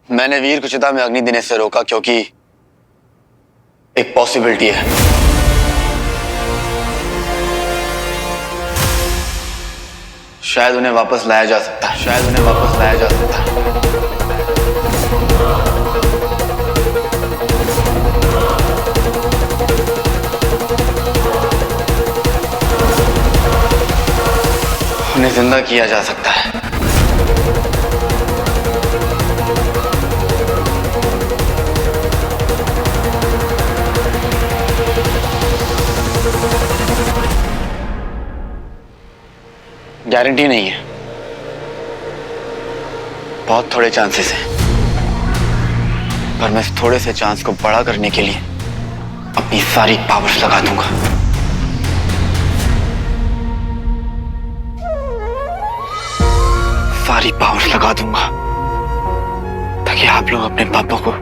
मैंने वीर को चिता में अग्नि देने से रोका क्योंकि एक पॉसिबिलिटी है। शायद उन्हें वापस लाया जा सकता है, शायद उन्हें वापस लाया जा सकता है। उन्हें जिंदा किया जा सकता है। गारंटी नहीं है, बहुत थोड़े चांसेस हैं, पर मैं इस थोड़े से चांस को बड़ा करने के लिए अपनी सारी पावर्स लगा दूंगा। सारी पावर्स लगा दूंगा ताकि आप लोग अपने पापा को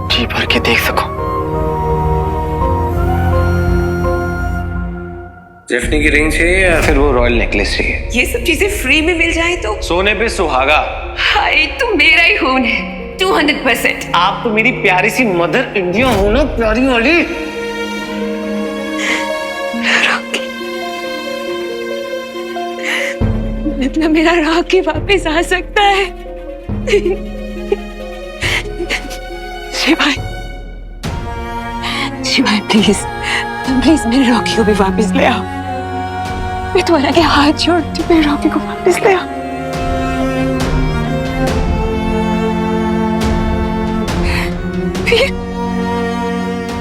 जी भर के देख सको। जेफनी की रिंग चाहिए या फिर वो रॉयल नेकलेस चाहिए? ये सब चीजें फ्री में मिल जाए तो? सोने पे सुहागा। हाय, तुम मेरा ही खून है 200%। आप तो मेरी प्यारी सी मदर इंडिया हो ना, प्यारी वाली। मतलब मेरा रॉकी वापस आ सकता है? शिवाय, शिवाय प्लीज, प्लीज मेरे रॉकी को भी वापस ले आओ। मैं तुम्हारे आगे हाथ जोड़ती हूँ, मेरे रॉकी को वापस ले आओ।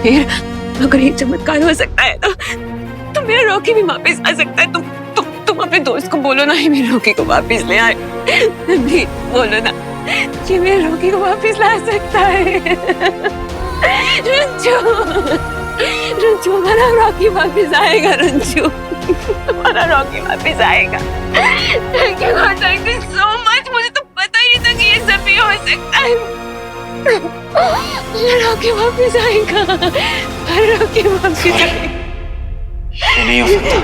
फिर अगर ये चमत्कार हो सकता है तो मेरा रॉकी भी वापस आ सकता है। तुम अपने दोस्त को बोलो ना ही मेरे रॉकी को वापस ले आए। प्लीज बोलो ना कि मेरे रॉकी को वापस ला सकता है। रंजू, रंजू हमारा रॉकी वापस आएगा। रंजू हमारा रॉकी वापस आएगा। Thank you so much. मुझे तो पता ही नहीं था कि ये सब भी हो सकता है। मेरा रॉकी वापस आएगा, मेरा रॉकी वापस आएगा। ये नहीं हो सकता।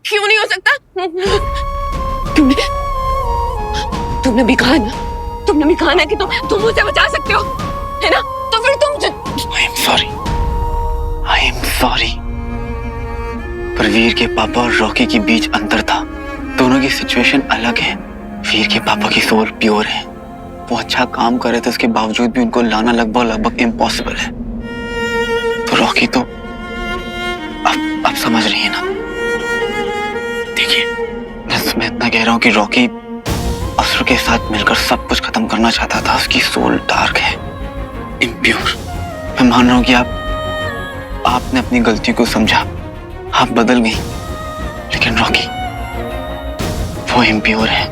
क्यों नहीं हो सकता? तुमने भी कहा ना, तुमने भी कहा ना कि तुम मुझे बचा सकते हो, है ना? तो फिर तुम I am sorry, I am sorry। पर वीर के पापा और रॉकी के बीच अंतर था। दोनों की सिचुएशन अलग है। वीर के पापा की सोल प्योर है, वो अच्छा काम कर रहे थे, उसके बावजूद भी उनको लाना लगभग इम्पॉसिबल है। तो रॉकी तो अब समझ रही है ना। देखिए, मैं इतना कह रहा हूँ कि रॉकी असुर के साथ मिलकर सब कुछ खत्म करना चाहता था। उसकी सोल डार्क है, इम्प्योर। मैं मान रहा हूँ कि आपने अपनी गलती को समझा, आप बदल गई, लेकिन रॉकी वो इम्प्योर है।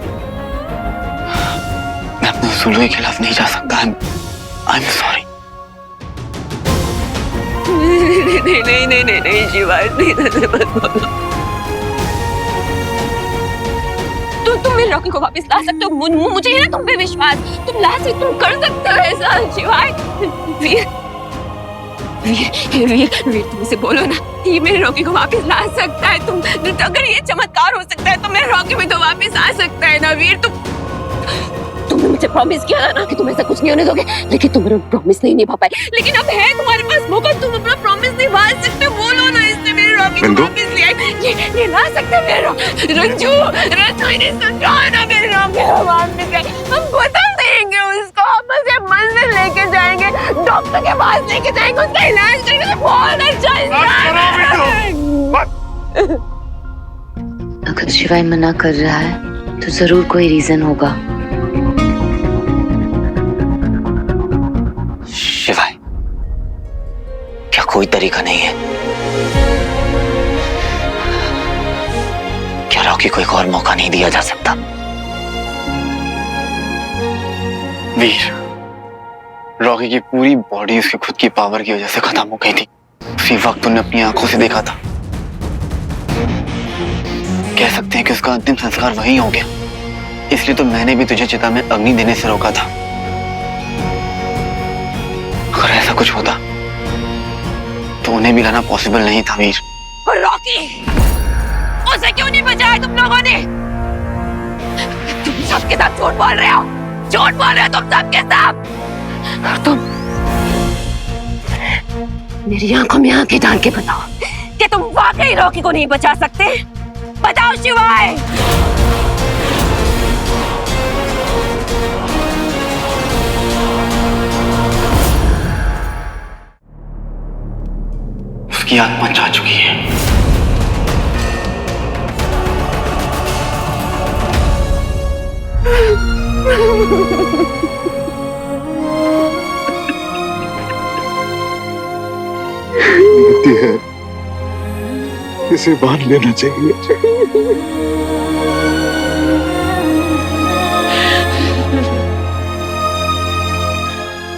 मैं अपने उसूलों के खिलाफ नहीं जा सकता। I am sorry. नहीं शिवाय, तुम मेरे रॉकी को वापस ला सकते हो। मुझे है ना तुम पे विश्वास। तुम तुम कर सकते हो ऐसा। शिवाय, वीर तुम इसे बोलो ना, ये मेरे रॉकी को वापस ला सकता है। अगर ये चमत्कार हो सकता है तो मेरे रॉकी भी तो वापस आ सकता है ना। वीर, तुमने मुझे प्रॉमिस किया था ना कि तुम ऐसा कुछ नहीं होने दोगे, लेकिन तुम मेरा प्रॉमिस नहीं निभा पाए। लेकिन अब है तुम्हारे पास मौका, तुम अपना प्रॉमिस निभा सकते हो। बोलो ना, इसने मेरे रॉकी को वापस ले आए। ये ला सकता है मेरा रंजू। इन्हें समझाओ ना, मेरे रॉकी को वापस ले। हम बता देंगे उसको, हम उसे मंदिर लेके जाएंगे, डॉक्टर के पास लेके जाएंगे, उसका इलाज करेंगे। बहुत अच्छा इंसान। अगर शिवाय मना कर रहा है तो जरूर कोई रीजन होगा। शिवाय, क्या कोई तरीका नहीं है? क्या रॉकी को एक और मौका नहीं दिया जा सकता? वीर, रॉकी की पूरी बॉडी उसकी खुद की पावर की वजह से खत्म हो गई थी। उसी वक्त उन्हें अपनी आंखों से देखा था। कह सकते हैं कि उसका अंतिम संस्कार वहीं हो गया। इसलिए तो मैंने भी तुझे चिता में अग्नि देने से रोका था। अगर ऐसा कुछ होता तो उन्हें भी लाना पॉसिबल नहीं था वीर। और रॉकी, उसे क्यों नहीं बचाया तुम लोगों ने? तुम सबके साथ झूठ बोल रहे हो, झूठ बोल रहे हो तुम सबके साथ। और तुम मेरी आंखों में आंखें डाल के बताओ कि तुम वाकई रॉकी को नहीं बचा सकते। बताओ शिवाय। उसकी आत्मा जा चुकी है। नियति है, इसे बांध लेना चाहिए।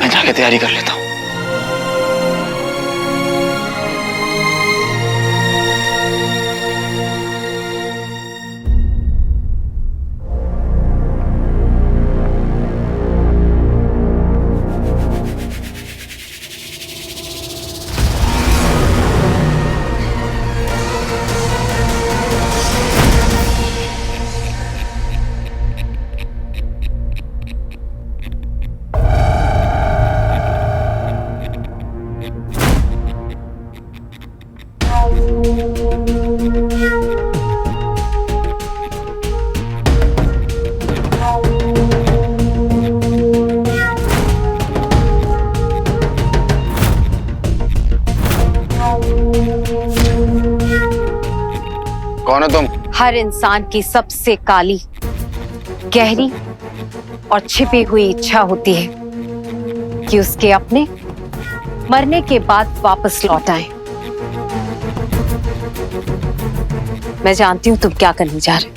मैं जाके तैयारी कर लेता हूँ। कौन हो तुम? हर इंसान की सबसे काली, गहरी और छिपी हुई इच्छा होती है कि उसके अपने मरने के बाद वापस लौट आए। मैं जानती हूं तुम क्या करने जा रहे हो।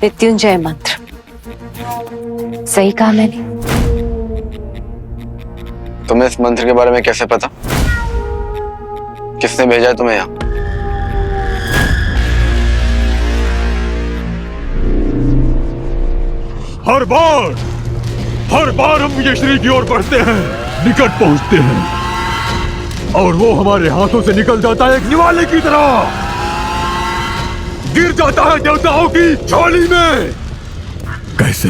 मृत्युंजय मंत्र, सही कहा मैंने? तुम्हें इस मंत्र के बारे में कैसे पता? किसने भेजा है तुम्हें यहाँ? हर बार हम विजयश्री की ओर बढ़ते हैं, निकट पहुंचते हैं और वो हमारे हाथों से निकल जाता है एक निवाले की तरह, गिर जाता है देवताओं की झोली में। कैसे?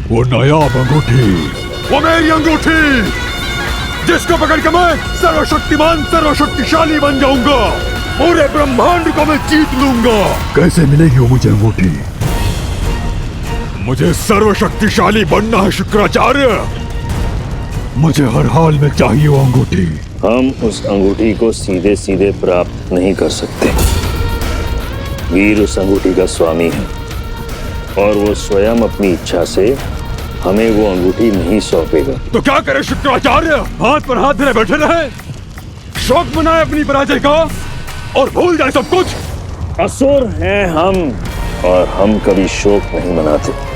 वो नायाब अंगूठी, वो मेरी अंगूठी, जिसको पकड़ के मैं सर्वशक्तिमान, सर्वशक्तिशाली बन जाऊंगा, पूरे ब्रह्मांड को मैं जीत लूंगा। कैसे मिलेगी वो मुझे अंगूठी? मुझे सर्वशक्तिशाली बनना है शुक्राचार्य, मुझे हर हाल में चाहिए वो अंगूठी। हम उस अंगूठी को सीधे सीधे प्राप्त नहीं कर सकते। वीर उस अंगूठी का स्वामी है और वो स्वयं अपनी इच्छा से हमें वो अंगूठी नहीं सौंपेगा। तो क्या करे शुक्राचार्य? हाथ पर हाथ धरे बैठे रहे, शौक मनाए अपनी पराजय का और भूल जाए सब कुछ? असुर हैं हम और हम कभी शोक नहीं मनाते।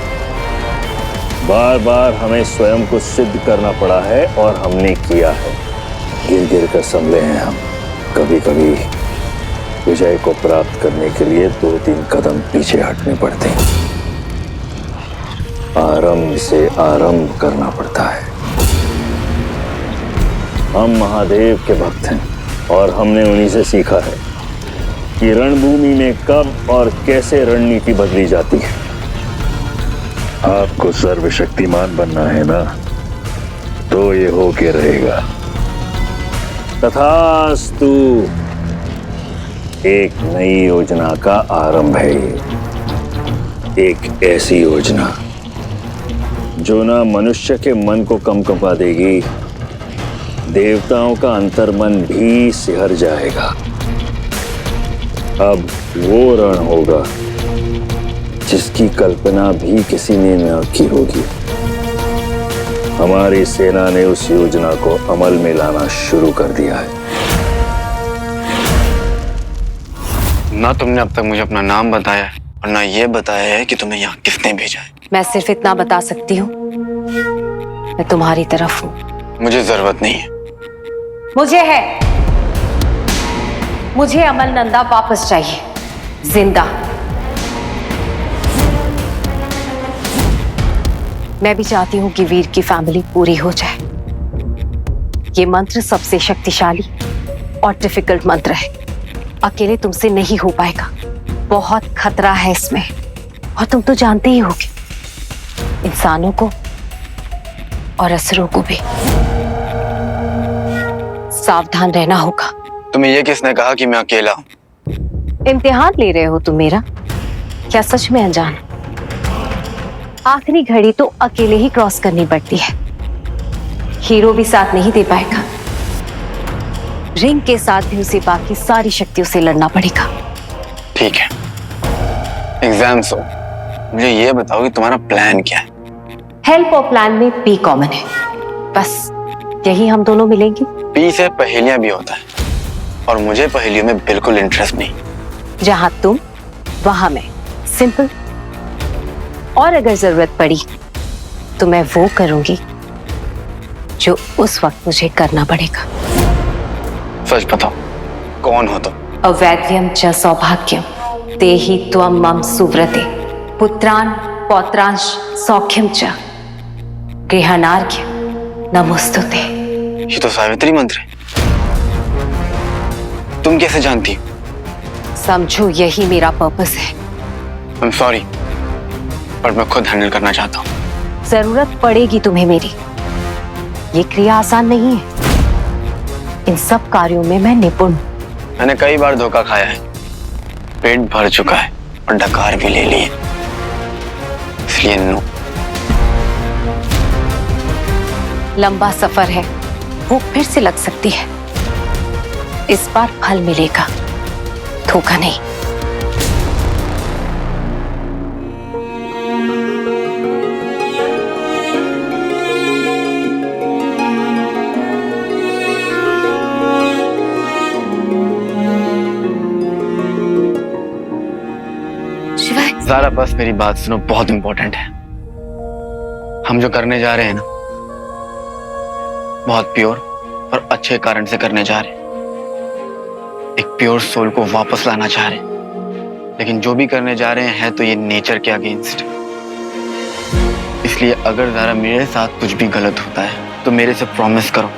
बार बार हमें स्वयं को सिद्ध करना पड़ा है और हमने किया है। गिर गिर कर संभले हैं हम। कभी कभी विजय को प्राप्त करने के लिए 2-3 कदम पीछे हटने पड़ते हैं। आरंभ से आरंभ करना पड़ता है। हम महादेव के भक्त हैं और हमने उन्हीं से सीखा है कि रणभूमि में कब और कैसे रणनीति बदली जाती है। आपको सर्वशक्तिमान बनना है ना, तो ये हो के रहेगा। तथास्तु। एक नई योजना का आरंभ है ये। एक ऐसी योजना जो ना मनुष्य के मन को कंपा देगी, देवताओं का अंतर्मन भी सिहर जाएगा। अब वो रण होगा जिसकी कल्पना भी किसी ने न की होगी। हमारी सेना ने उस योजना को अमल में लाना शुरू कर दिया है। ना तुमने अब तक मुझे अपना नाम बताया है और ना ये बताया है कि तुम्हें यहाँ किसने भेजा है। मैं सिर्फ इतना बता सकती हूँ, मैं तुम्हारी तरफ हूँ। मुझे जरूरत नहीं है। मुझे है। मुझे अमल नंदा वापस चाहिए, जिंदा। मैं भी चाहती हूँ कि वीर की फैमिली पूरी हो जाए। ये मंत्र सबसे शक्तिशाली और डिफिकल्ट मंत्र है। अकेले तुमसे नहीं हो पाएगा, बहुत खतरा है इसमें। और तुम तो जानते ही होगे, इंसानों को और असुरों को भी सावधान रहना होगा। तुम्हें ये किसने कहा कि मैं अकेला हूँ? इम्तिहान ले रहे हो तुम मेरा? क्या सच में अनजान? आखिरी घड़ी तो अकेले ही क्रॉस करनी पड़ती है, हीरो भी साथ नहीं दे पाएगा। रिंग के साथ भी उसे बाकी सारी शक्तियों से लड़ना पड़ेगा। ठीक है, एग्जाम्स हो, मुझे ये बताओ कि तुम्हारा प्लान क्या है? हेल्प और प्लान में पी कॉमन है, बस यही हम दोनों मिलेंगे। पी से पहेलियां भी होता है और मुझे पहेलियों में बिल्कुल इंटरेस्ट नहीं। जहां तुम वहां मैं, सिंपल। और अगर जरूरत पड़ी तो मैं वो करूंगी जो उस वक्त मुझे करना पड़ेगा। सच बताओ, कौन हो तुम? अवैध्यम च सौभाग्यम तेहि त्वं मम सुव्रते पुत्रान पौत्रांश सौख्यम च गृहणार्घ्य नमोस्तुते। ये तो सावित्री मंत्र है। तुम कैसे जानती हो? समझो यही मेरा पर्पस है। I'm sorry, पर मैं खुद हैंडल करना चाहता हूँ। जरूरत पड़ेगी तुम्हें मेरी। ये क्रिया आसान नहीं है, इन सब कार्यों में मैं निपुण हूं। मैंने कई बार धोखा खाया है, पेट भर चुका है और डकार भी ले लिए, इसलिए नो। लंबा सफर है, वो फिर से लग सकती है। इस बार फल मिलेगा, धोखा नहीं। शिवाय, ज़ारा बस मेरी बात सुनो, बहुत इंपॉर्टेंट है। हम जो करने जा रहे हैं ना, बहुत प्योर और अच्छे कारण से करने जा रहे हैं। एक प्योर सोल को वापस लाना चाह रहे हैं, लेकिन जो भी करने जा रहे हैं तो ये नेचर के अगेंस्ट। इसलिए अगर ज़ारा मेरे साथ कुछ भी गलत होता है तो मेरे से प्रॉमिस करो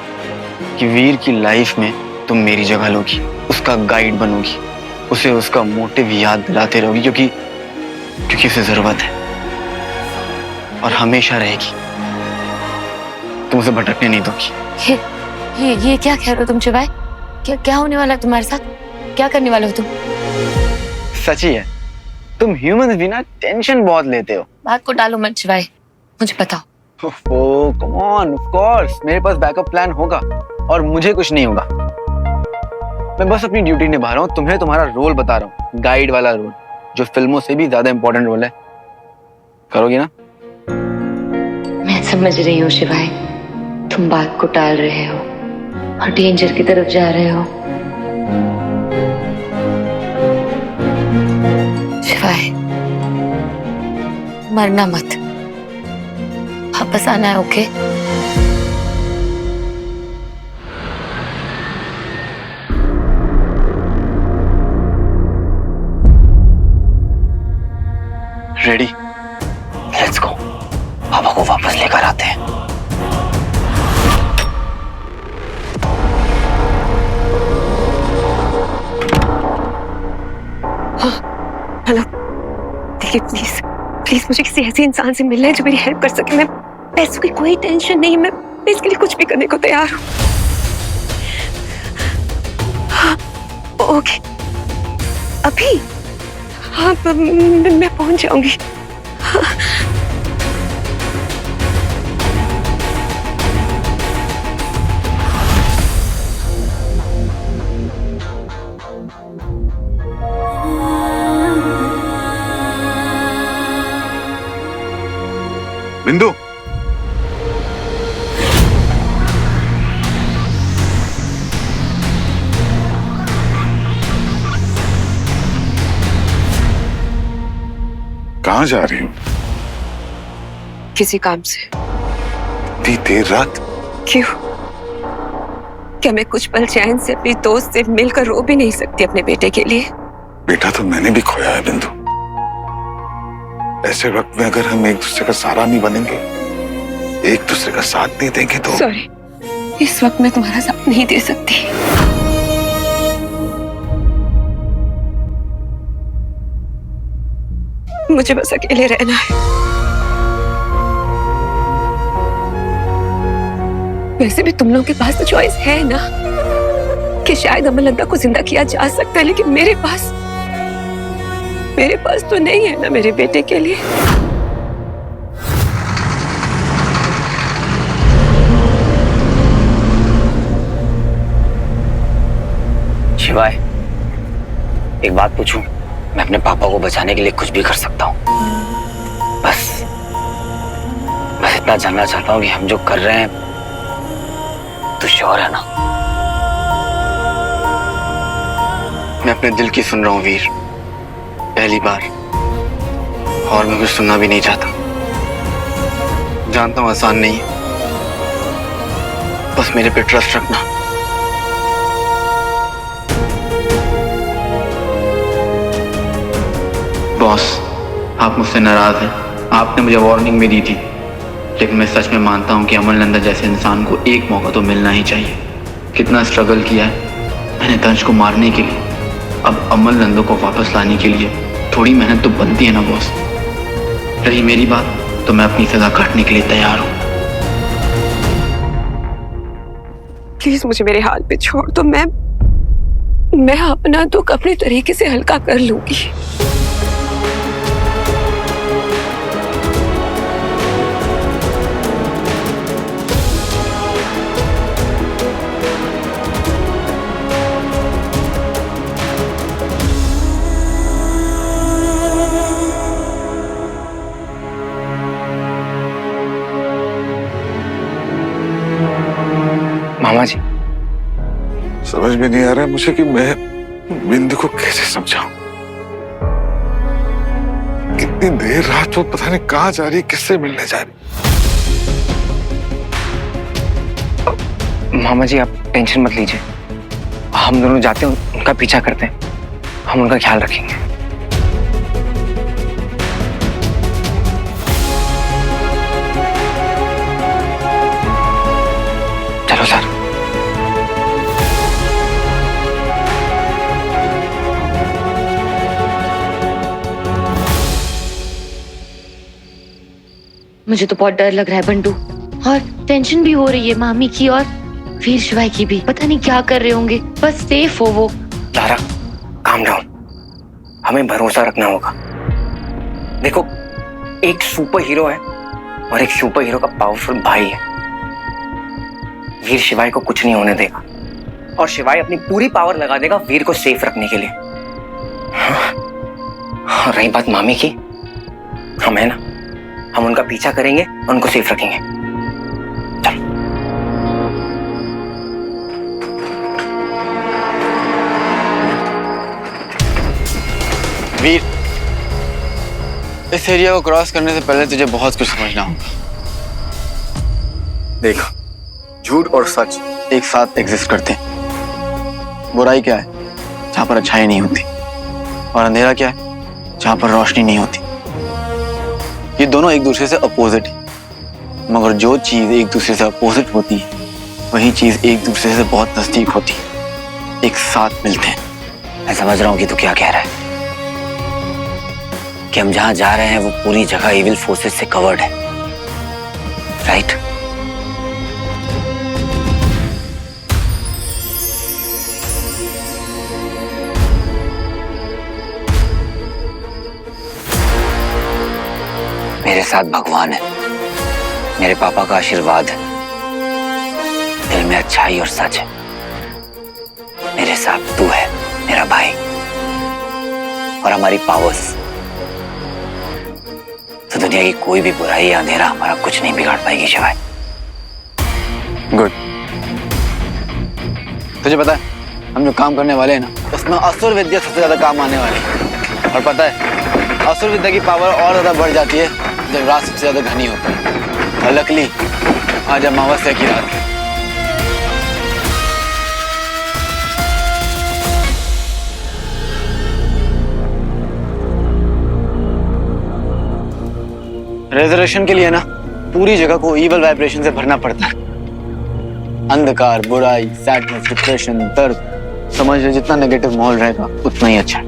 कि वीर की लाइफ में तुम मेरी जगह लोगी, उसका गाइड बनोगी, उसे उसका मोटिव याद दिलाते रहोगी, क्योंकि उसे जरूरत है और हमेशा रहेगी। तुम उसे भटकने नहीं दोगी। ये क्या कह रहे हो तुम शिवाय? क्या होने वाला है तुम्हारे साथ? क्या करने वाले हो तुम? सच ही है, तुम ह्यूमंस भी ना टेंशन बहुत लेते हो। बात को डालो मत शिवाय, मुझे बताओ। ओह कम ऑन, ऑफ कोर्स मेरे पास बैकअप प्लान होगा और मुझे कुछ नहीं होगा। मैं बस अपनी ड्यूटी निभा रहा हूँ, तुम्हें तुम्हारा रोल बता रहा हूँ, गाइड वाला रोल, जो फिल्मों से भी ज्यादा इंपॉर्टेंट रोल है। करोगी ना? मैं समझ रही हूँ शिवाय, तुम बात को टाल रहे हो और डेंजर की तरफ जा रहे हो। शिवाय, मरना मत, वापस आना है, ओके? रेडी? लेट्स गो, पापा को वापस लेकर आते हैं। हेलो, देखिए प्लीज प्लीज मुझे किसी ऐसे इंसान से मिलना है जो मेरी हेल्प कर सके। मैं पैसों की कोई टेंशन नहीं, मैं इसके लिए कुछ भी करने को तैयार हूँ। हाँ, ओके, अभी? हाँ, मैं पहुंच जाऊंगी। हाँ। बिंदु, कहाँ जा रही हो? किसी काम से। इतनी देर रात? क्यों? क्या मैं कुछ पल चैन से अपनी दोस्त से मिलकर रो भी नहीं सकती अपने बेटे के लिए? बेटा तो मैंने भी खोया है बिंदु। ऐसे वक्त में अगर हम एक दूसरे का सहारा नहीं बनेंगे, एक दूसरे का साथ नहीं देंगे तो सॉरी, इस वक्त मैं तुम्हारा साथ नहीं दे सकती। मुझे बस अकेले रहना है। वैसे भी तुम लोगों के पास तो चॉइस है ना कि शायद अमरनंदा को जिंदा किया जा सकता है, लेकिन मेरे पास तो नहीं है ना मेरे बेटे के लिए। शिवाय, एक बात पूछूं? मैं अपने पापा को बचाने के लिए कुछ भी कर सकता हूँ। बस इतना जानना चाहता हूँ कि हम जो कर रहे हैं तो श्योर है ना? मैं अपने दिल की सुन रहा हूँ वीर, पहली बार, और मैं कुछ सुनना भी नहीं चाहता। जानता हूँ आसान नहीं है, बस मेरे पे ट्रस्ट रखना। बॉस, आप मुझसे नाराज हैं। आपने मुझे वार्निंग भी दी थी, लेकिन मैं सच में मानता हूँ कि अमरनंदा जैसे इंसान को एक मौका तो मिलना ही चाहिए। कितना स्ट्रगल किया है मैंने दंश को मारने के लिए, अब अमरनंदा को वापस लाने के लिए थोड़ी मेहनत तो बनती है ना बॉस। रही मेरी बात, तो मैं अपनी सजा काटने के लिए तैयार हूँ। प्लीज मुझे मेरे हाल पे छोड़ दो। मैं अपना दुख अपने तरीके से हल्का कर लूंगी। मामा जी, समझ में नहीं आ रहा है मुझे कि मैं बिंदु को कैसे समझाऊं। कितनी देर रात वो पता नहीं कहां जा रही है, किससे मिलने जा रही। मामा जी आप टेंशन मत लीजिए, हम दोनों जाते हैं, उनका पीछा करते हैं, हम उनका ख्याल रखेंगे। चलो सर। मुझे तो बहुत डर लग रहा है बंटू, और टेंशन भी हो रही है मामी की और वीर शिवाय की भी। पता नहीं क्या कर रहे होंगे, बस सेफ हो वो। लारा, काम डाउन, हमें भरोसा रखना होगा। देखो, एक सुपर हीरो है और एक सुपर हीरो का पावरफुल भाई है। वीर शिवाय को कुछ नहीं होने देगा और शिवाय अपनी पूरी पावर लगा देगा वीर को सेफ रखने के लिए। हाँ, रही बात मामी की, हम है ना, हम उनका पीछा करेंगे, उनको सेफ रखेंगे। चलो। वीर, इस एरिया को क्रॉस करने से पहले तुझे बहुत कुछ समझना होगा। देखो, झूठ और सच एक साथ एग्जिस्ट करते हैं। बुराई क्या है? जहां पर अच्छाई नहीं होती, और अंधेरा क्या है? जहां पर रोशनी नहीं होती। ये दोनों एक दूसरे से अपोजिट है, मगर जो चीज एक दूसरे से अपोजिट होती है, वही चीज एक दूसरे से बहुत नजदीक होती है, एक साथ मिलते हैं। मैं समझ रहा हूं कि तू क्या कह रहा है, कि हम जहां जा रहे हैं वो पूरी जगह इविल फोर्सेस से कवर्ड है, राइट? मेरे साथ भगवान है, मेरे पापा का आशीर्वाद है, दिल में अच्छाई और सच है। मेरे साथ तू है, मेरा भाई, और हमारी पावर्स। तो दुनिया की कोई भी बुराई या अंधेरा हमारा कुछ नहीं बिगाड़ पाएगी शिवाय। गुड। तुझे पता है हम जो काम करने वाले हैं ना, उसमें असुर विद्या सबसे ज्यादा काम आने वाली है। और पता है असुर विद्या की पावर और ज्यादा बढ़ जाती है जब रात सबसे ज्यादा घनी होती है। और लकली आज अमावस्या की रात है। रेजरेशन के लिए ना पूरी जगह को ईवल वाइब्रेशन से भरना पड़ता है। अंधकार, बुराई, सैडनेस, डिप्रेशन, दर्द, समझ रहे जितना नेगेटिव माहौल रहेगा उतना ही अच्छा है।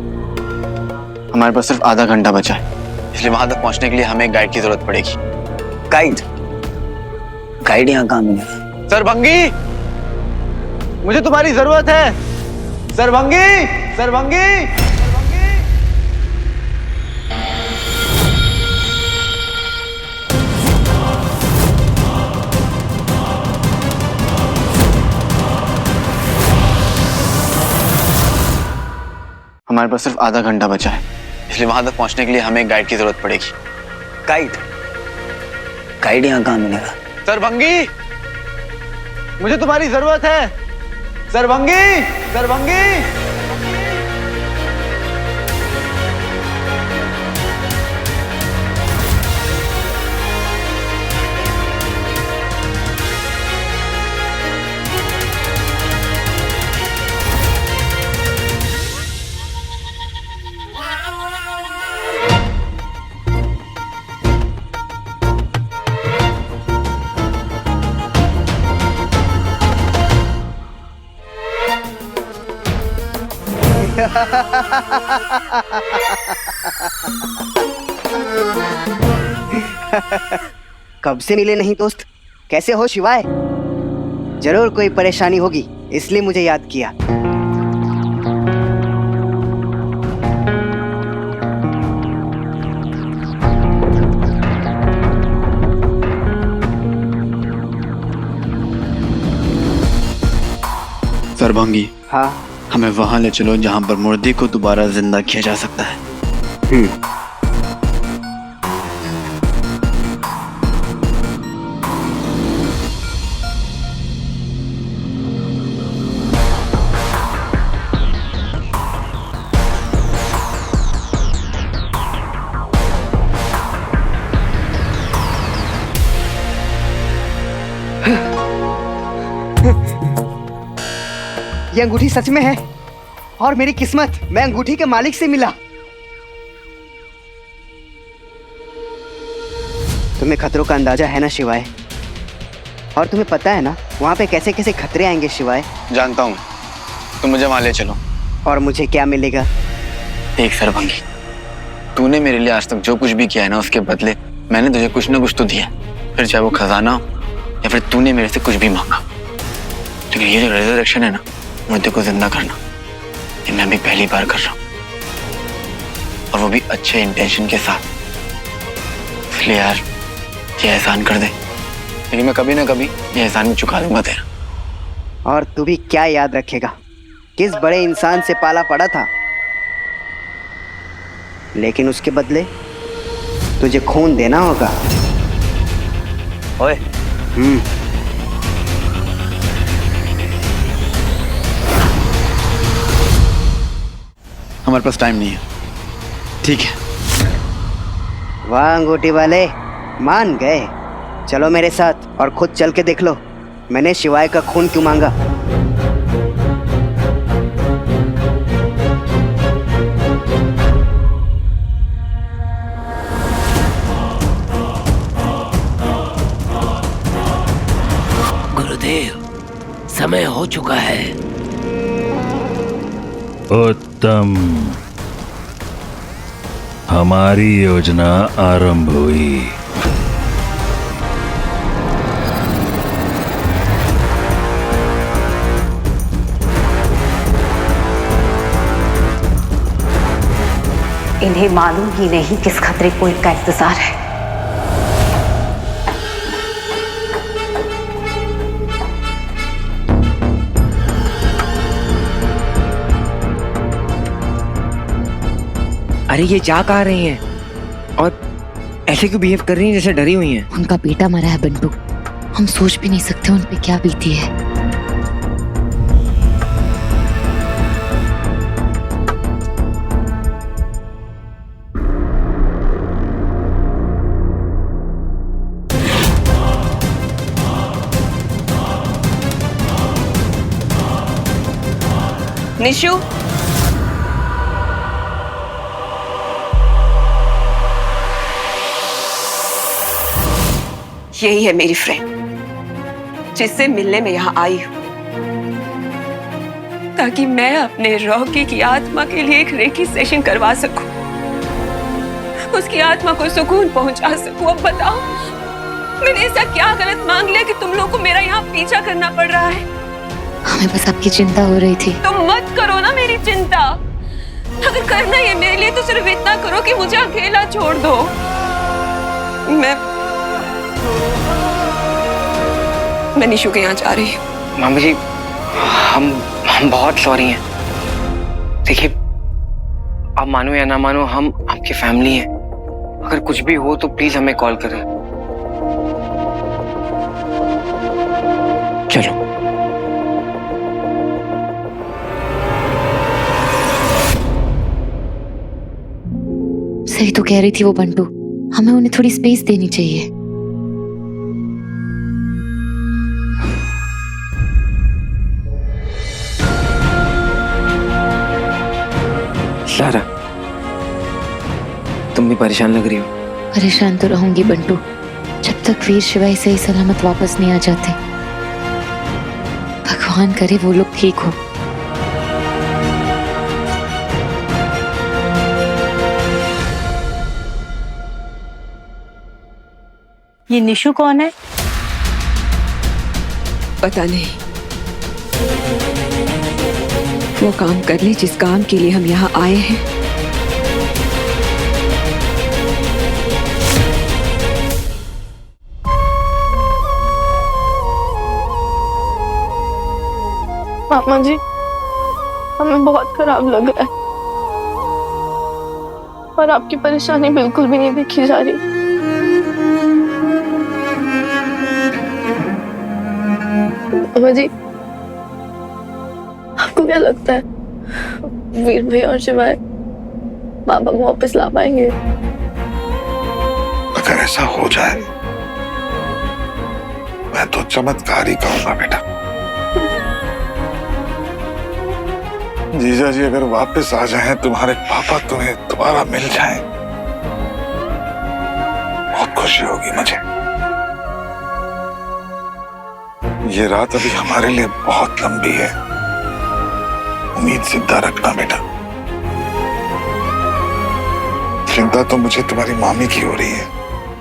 हमारे पास सिर्फ आधा घंटा बचा है, इसलिए वहां तक पहुंचने के लिए हमें एक गाइड की जरूरत पड़ेगी। गाइड? गाइड यहाँ कहाँ मिलेगा? सरभंगी, मुझे तुम्हारी जरूरत है। सरभंगी, सरभंगी। हमारे पास सिर्फ आधा घंटा बचा है, इसलिए वहां तक पहुंचने के लिए हमें एक गाइड की जरूरत पड़ेगी। गाइड? गाइड यहाँ कहाँ मिलेगा? सरभंगी, मुझे तुम्हारी जरूरत है। सरभंगी, सरभंगी। कब से मिले नहीं दोस्त, कैसे हो शिवाय? जरूर कोई परेशानी होगी इसलिए मुझे याद किया। सरभंगी, हाँ, हमें वहां ले चलो जहां पर मुर्दे को दोबारा जिंदा किया जा सकता है। ये अंगूठी सच में है और मेरी किस्मत, मैं अंगूठी के मालिक से मिला। तुम्हें खतरों का अंदाजा है ना शिवाय? और तुम्हें पता है ना वहां पे कैसे कैसे खतरे आएंगे शिवाय? जानता हूँ, तुम मुझे वहां ले चलो। और मुझे क्या मिलेगा? देख सरभंगी, तूने मेरे लिए आज तक जो कुछ भी किया है ना, उसके बदले मैंने तुझे कुछ ना कुछ तो दिया, फिर चाहे वो खजाना हो या फिर तूने मेरे से कुछ भी मांगा। लेकिन ये जो रिजरेक्शन है ना, मुर्दे को जिंदा करना, ये मैं भी पहली बार कर रहा हूँ, और वो भी अच्छे इंटेंशन के साथ। इसलिए यार ये एहसान कर दे, लेकिन मैं कभी ना कभी ये एहसान भी चुका दूंगा तेरा। और तू भी क्या याद रखेगा, किस बड़े इंसान से पाला पड़ा था, लेकिन उसके बदले तुझे खून देना होगा। ओए, हमारे पास टाइम नहीं है, ठीक है? वाह अंगूठी वाले, मान गए। चलो मेरे साथ और खुद चल के देख लो मैंने शिवाय का खून क्यों मांगा। गुरुदेव, समय हो चुका है। उत्तम, हमारी योजना आरंभ हुई। इन्हें मालूम ही नहीं किस खतरे को इनका इंतजार है। अरे ये जा कहाँ रही हैं और ऐसे क्यों बिहेव कर रही हैं जैसे डरी हुई हैं? उनका बेटा मरा है बंटू, हम सोच भी नहीं सकते उन पे क्या बीती है। निशु, यही है मेरी फ्रेंड, जिससे मिलने में यहाँ आई हूँ, ताकि मैं अपने रॉकी की आत्मा के लिए एक रेकी सेशन करवा सकूं, उसकी आत्मा को सुकून पहुंचा सकूं। अब बताओ, मैंने ऐसा क्या गलत मांग लिया कि तुम लोगों को मेरा यहाँ पीछा करना पड़ रहा है? हमें बस आपकी चिंता हो रही थी। तुम मत करो ना मेरी चिंता। अगर करना ही है मेरे लिए तो सिर्फ इतना करो कि मुझे अकेला छोड़ दो। मैं निशु के यहाँ जा रही हूँ। मामी जी, हम बहुत सॉरी हैं। देखिए, आप मानो या ना मानो, हम आपकी फैमिली हैं। अगर कुछ भी हो तो प्लीज हमें कॉल करें। चलो। सही तो कह रही थी वो बंटू, हमें उन्हें थोड़ी स्पेस देनी चाहिए। सारा, तुम भी परेशान लग रही हो। परेशान तो रहूंगी बंटू, जब तक वीर शिवाई सही सलामत वापस नहीं आ जाते। भगवान करे वो लोग ठीक हो। ये निशु कौन है? पता नहीं, वो काम कर ले जिस काम के लिए हम यहाँ आए हैं। मामा जी, हमें बहुत खराब लग रहा है और आपकी परेशानी बिल्कुल भी नहीं देखी जा रही। मामा जी, आपको क्या लगता है वीर भाई और शिवाय बाबा को वापस ला पाएंगे? अगर ऐसा हो जाए मैं तो चमत्कार ही कहूंगा बेटा। जीजा जी अगर वापस आ जाएं, तुम्हारे पापा तुम्हें दोबारा मिल जाएं, बहुत खुशी होगी मुझे। ये रात अभी हमारे लिए बहुत लंबी है, उम्मीद जिंदा रखना बेटा। चिंता तो मुझे तुम्हारी मामी की हो रही है।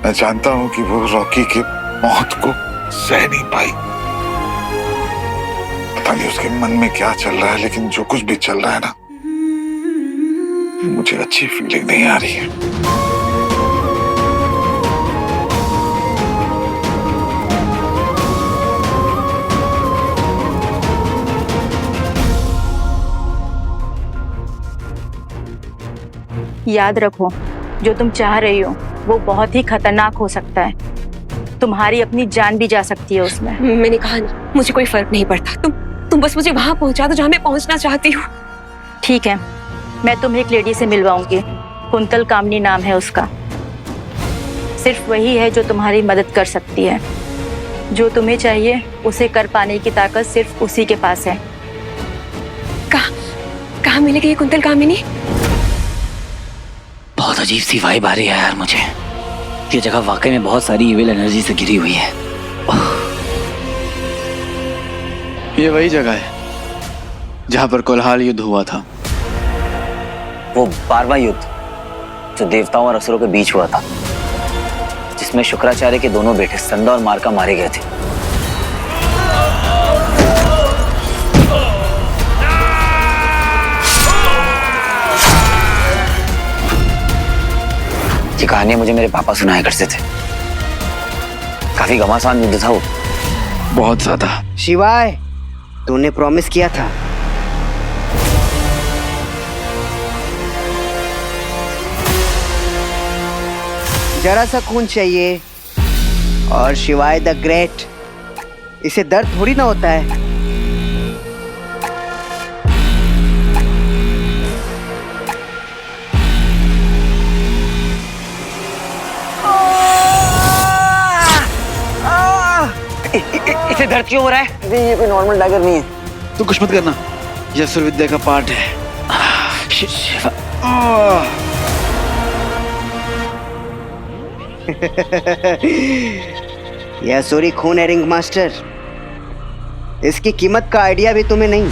मैं जानता हूं कि वो रॉकी की मौत को सह नहीं पाई। पता नहीं उसके मन में क्या चल रहा है, लेकिन जो कुछ भी चल रहा है ना, मुझे अच्छी फीलिंग नहीं आ रही है। याद रखो, जो तुम चाह रही हो वो बहुत ही खतरनाक हो सकता है। तुम्हारी अपनी जान भी जा सकती है उसमें। मैंने कहा ना, मुझे कोई फर्क नहीं पड़ता। तुम बस मुझे वहां पहुंचा दो जहां मैं पहुंचना चाहती हूँ। ठीक है, मैं तुम्हें एक लेडी से मिलवाऊंगी। कुंतल कामनी नाम है उसका। सिर्फ वही है जो तुम्हारी मदद कर सकती है। जो तुम्हें चाहिए उसे कर पाने की ताकत सिर्फ उसी के पास है। कहाँ मिलेगी ये कुंतल कामिनी? बहुत अजीब सी वाइब आ रही है यार मुझे। ये जगह वाकई में बहुत सारी इविल एनर्जी से घिरी हुई है। ये वही जगह है जहां पर कोलहाल युद्ध हुआ था। वो 12वां युद्ध जो देवताओं और असुरों के बीच हुआ था, जिसमें शुक्राचार्य के दोनों बेटे संदा और मारका मारे गए थे। ये कहानी मुझे मेरे पापा सुनाया करते थे। काफी घमासान युद्ध था वो। बहुत ज्यादा। शिवाय, तूने प्रॉमिस किया था। जरा सा खून चाहिए और शिवाय द ग्रेट, इसे दर्द थोड़ी ना होता है। इसे दर्द क्यों हो रहा है? ये कोई नॉर्मल डैगर नहीं है। तू कुछ मत करना, यह असुर विद्या का पार्ट है। शिवा। यह असुरी खून है रिंग मास्टर, इसकी कीमत का आइडिया भी तुम्हें नहीं।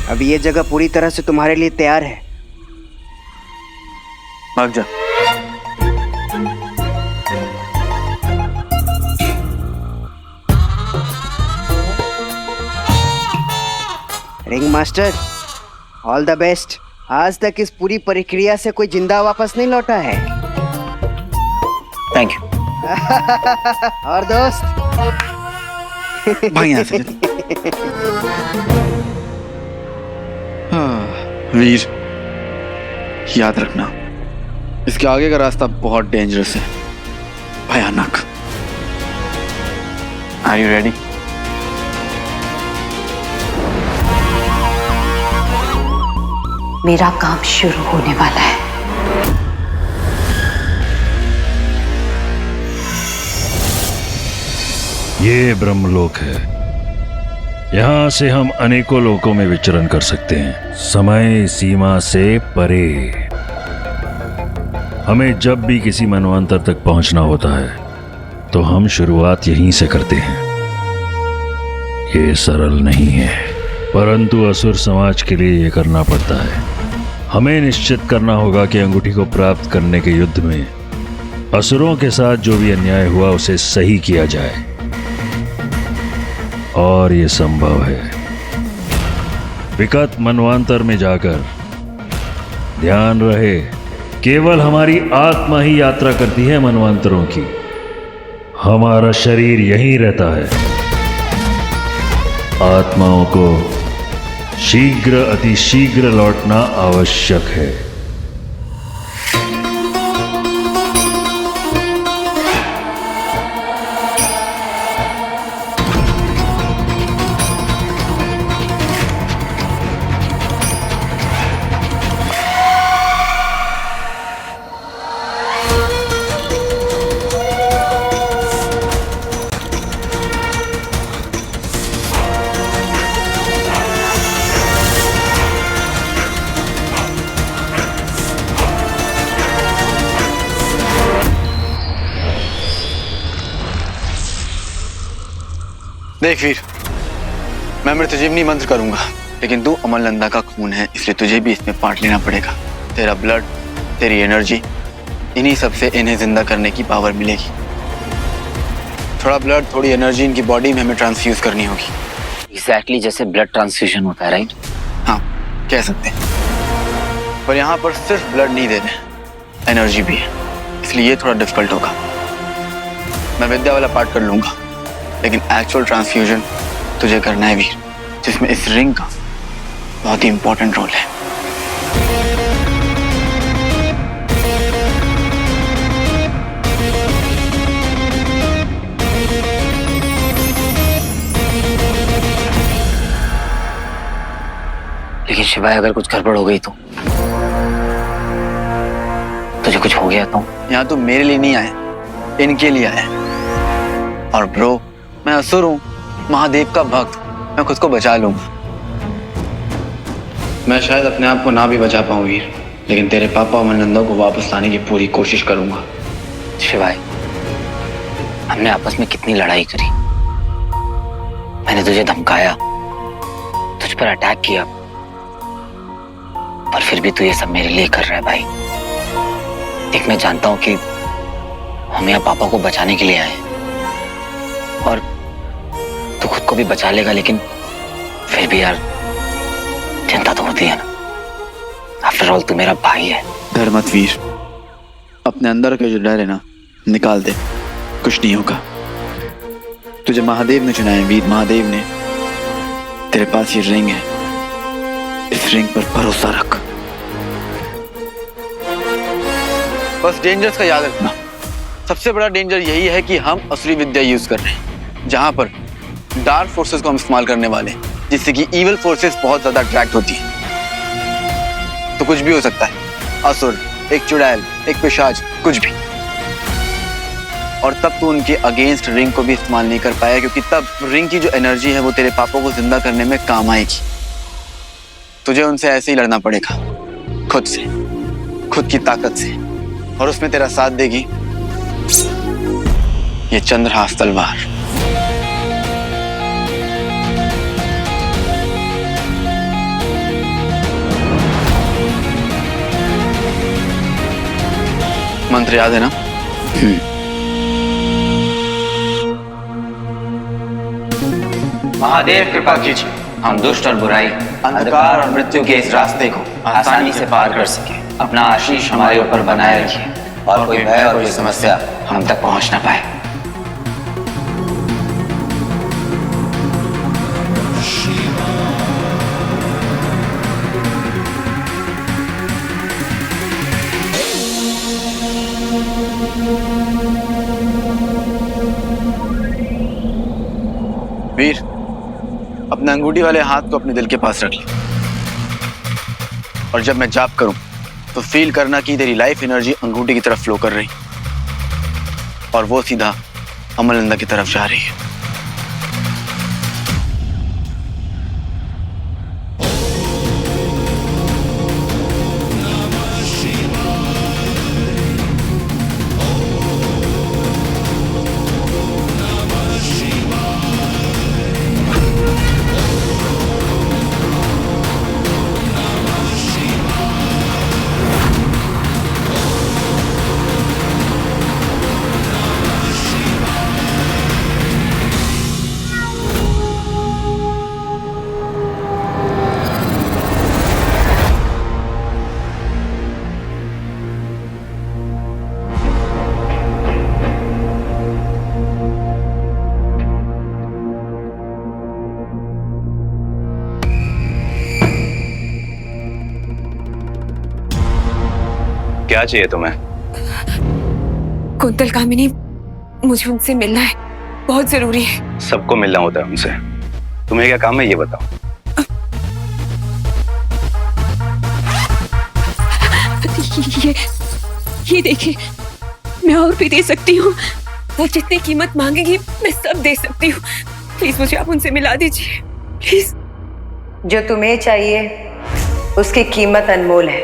अब ये जगह पूरी तरह से तुम्हारे लिए तैयार है। भाग जा। Ring master, all the best. आज तक इस पूरी प्रक्रिया से कोई जिंदा वापस नहीं लौटा है। Thank you. और दोस्त भाग यहाँ से। वीर, याद रखना, इसके आगे का रास्ता बहुत डेंजरस है, भयानक। Are you ready? मेरा काम शुरू होने वाला है। ये ब्रह्मलोक है। यहाँ से हम अनेकों लोकों में विचरण कर सकते हैं, समय सीमा से परे। हमें जब भी किसी मनवंतर तक पहुंचना होता है तो हम शुरुआत यहीं से करते हैं। ये सरल नहीं है, परंतु असुर समाज के लिए ये करना पड़ता है। हमें निश्चित करना होगा कि अंगूठी को प्राप्त करने के युद्ध में असुरों के साथ जो भी अन्याय हुआ उसे सही किया जाए, और ये संभव है। विकट मनवांतर में जाकर ध्यान रहे, केवल हमारी आत्मा ही यात्रा करती है मनवांतरों की। हमारा शरीर यहीं रहता है। आत्माओं को शीघ्र अतिशीघ्र लौटना आवश्यक है। देख वीर, मैं मृतजीवनी मंत्र करूंगा, लेकिन तू अमरनंदा का खून है, इसलिए तुझे भी इसमें पार्ट लेना पड़ेगा। तेरा ब्लड, तेरी एनर्जी, इन्हीं सब से इन्हें जिंदा करने की पावर मिलेगी। थोड़ा ब्लड, थोड़ी एनर्जी इनकी बॉडी में हमें ट्रांसफ्यूज करनी होगी। एग्जैक्टली जैसे ब्लड ट्रांसफ्यूजन होता है, राइट? हाँ, कह सकते हैं। पर यहाँ पर सिर्फ ब्लड नहीं दे रहे, एनर्जी भी है, इसलिए ये थोड़ा डिफिकल्ट होगा। मैं विद्या वाला पार्ट कर लूंगा, लेकिन एक्चुअल ट्रांसफ्यूजन तुझे करना है वीर, जिसमें इस रिंग का बहुत ही इंपॉर्टेंट रोल है। लेकिन शिवाय, अगर कुछ गड़बड़ हो गई तो? तुझे कुछ हो गया तो? यहाँ तो मेरे लिए नहीं आए, इनके लिए आए। और ब्रो, मैं असुर हूँ, महादेव का भक्त, मैं खुद को बचा लूंगा। मैं शायद अपने आप को ना भी बचा पाऊं वीर, लेकिन तेरे पापा अमरनंदा को वापस लाने की पूरी कोशिश करूंगा। शिवाय, हमने आपस में कितनी लड़ाई करी, मैंने तुझे धमकाया, तुझ पर अटैक किया, पर फिर भी तू ये सब मेरे लिए कर रहा है भाई। देख, मैं जानता हूं कि हम यहाँ पापा को बचाने के लिए आए, और तू खुद को भी बचा लेगा, लेकिन फिर भी यार चिंता तो होती है ना। आफ्टर ऑल तू मेरा भाई है। डर मत वीर, अपने अंदर के जो डर है ना, निकाल दे, कुछ नहीं होगा। तुझे महादेव ने चुना है वीर, महादेव ने। तेरे पास ये रिंग है, इस रिंग पर भरोसा रख। बस डेंजर्स का याद रखना, सबसे बड़ा डेंजर यही है कि हम असुरी विद्या यूज कर रहे हैं, जहां पर डार्क फोर्सेस को हम इस्तेमाल करने वाले हैं, जिससे कि इविल फोर्सेस बहुत ज्यादा अट्रैक्ट होती हैं। तो कुछ भी हो सकता है, असुर, एक चुड़ैल, एक पिशाच, कुछ भी। और तब तू उनके अगेंस्ट रिंग को भी इस्तेमाल नहीं कर पाया, क्योंकि तब रिंग की जो एनर्जी है वो तेरे पापा को जिंदा करने में काम आएगी। तुझे उनसे ऐसे ही लड़ना पड़ेगा, खुद से, खुद की ताकत से, और उसमें तेरा साथ देगी ये चंद्रहास तलवार। मंत्र याद है ना? महादेव कृपा कीजिए, हम दुष्ट और बुराई, अंधकार और मृत्यु के इस रास्ते को आसानी से पार कर सके। अपना आशीष हमारे ऊपर बनाए रखिए और कोई भय और कोई समस्या हम तक पहुंच ना पाए। वीर, अपने अंगूठी वाले हाथ को अपने दिल के पास रख ले, और जब मैं जाप करूं तो फील करना कि तेरी लाइफ एनर्जी अंगूठी की तरफ फ्लो कर रही, और वो सीधा अमरनंदा की तरफ जा रही है। क्या चाहिए तुम्हें? कुंतल कामिनी, मुझे उनसे मिलना है, बहुत जरूरी है। सबको मिलना होता है उनसे, तुम्हें क्या काम है ये बताओ। ये देखिए, मैं और भी दे सकती हूँ। वो जितनी कीमत मांगेगी मैं सब दे सकती हूँ। प्लीज मुझे आप उनसे मिला दीजिए, प्लीज। जो तुम्हें चाहिए उसकी कीमत अनमोल है,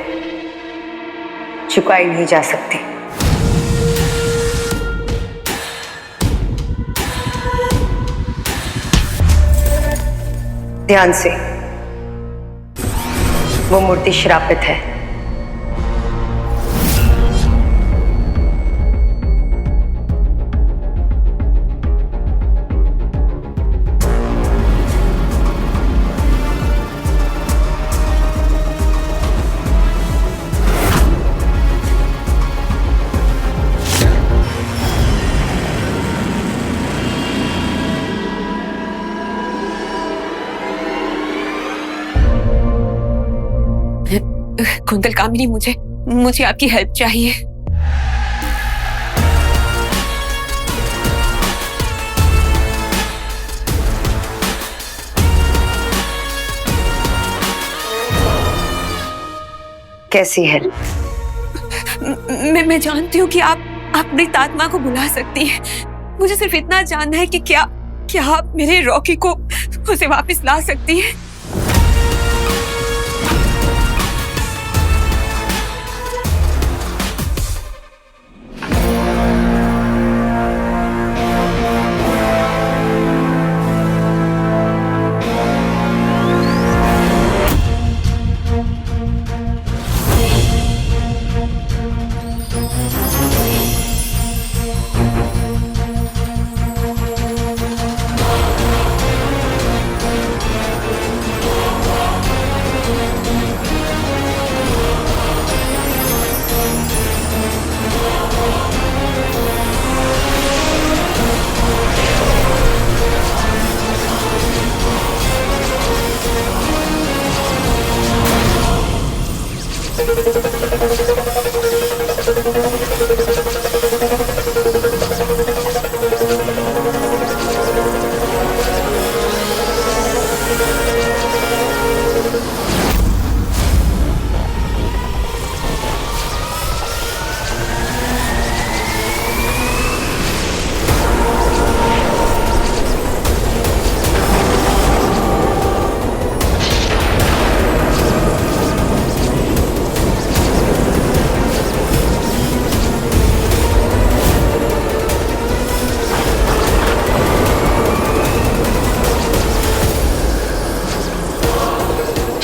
चुकाई नहीं जा सकती। ध्यान से, वो मूर्ति श्रापित है। कुंतल कामिनी, मुझे आपकी हेल्प चाहिए। कैसी है? मैं जानती हूँ कि आप अपनी आत्मा को बुला सकती हैं। मुझे सिर्फ इतना जानना है कि क्या आप मेरे रॉकी को उसे वापस ला सकती हैं?